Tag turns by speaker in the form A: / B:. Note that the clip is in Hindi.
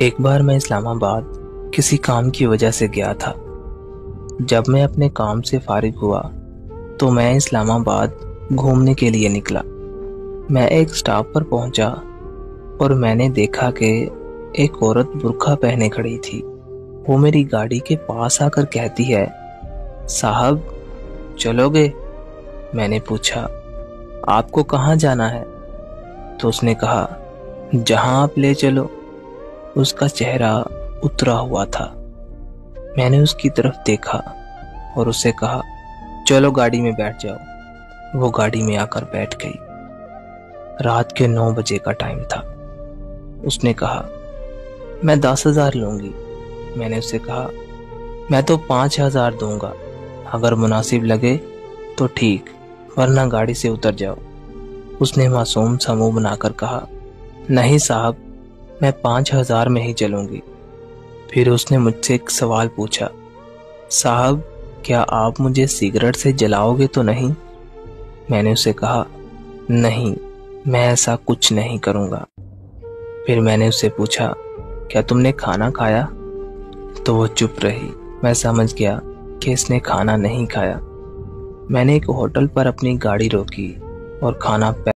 A: एक बार मैं इस्लामाबाद किसी काम की वजह से गया था। जब मैं अपने काम से फारिग हुआ तो मैं इस्लामाबाद घूमने के लिए निकला। मैं एक स्टॉप पर पहुंचा और मैंने देखा कि एक औरत बुर्का पहने खड़ी थी। वो मेरी गाड़ी के पास आकर कहती है, साहब चलोगे? मैंने पूछा, आपको कहाँ जाना है? तो उसने कहा, जहाँ आप ले चलो। उसका चेहरा उतरा हुआ था। मैंने उसकी तरफ देखा और उसे कहा, चलो गाड़ी में बैठ जाओ। वो गाड़ी में आकर बैठ गई। रात के 9 बजे का टाइम था। उसने कहा, मैं 10,000 लूंगी। मैंने उसे कहा, मैं तो 5,000 दूंगा। अगर मुनासिब लगे तो ठीक, वरना गाड़ी से उतर जाओ। उसने मासूम सा मुंह बनाकर कहा, नहीं साहब, मैं 5,000 में ही चलूंगी। फिर उसने मुझसे एक सवाल पूछा, साहब क्या आप मुझे सिगरेट से जलाओगे तो नहीं? मैंने उसे कहा, नहीं, मैं ऐसा कुछ नहीं करूंगा। फिर मैंने उससे पूछा, क्या तुमने खाना खाया? तो वो चुप रही। मैं समझ गया कि इसने खाना नहीं खाया। मैंने एक होटल पर अपनी गाड़ी रोकी और खाना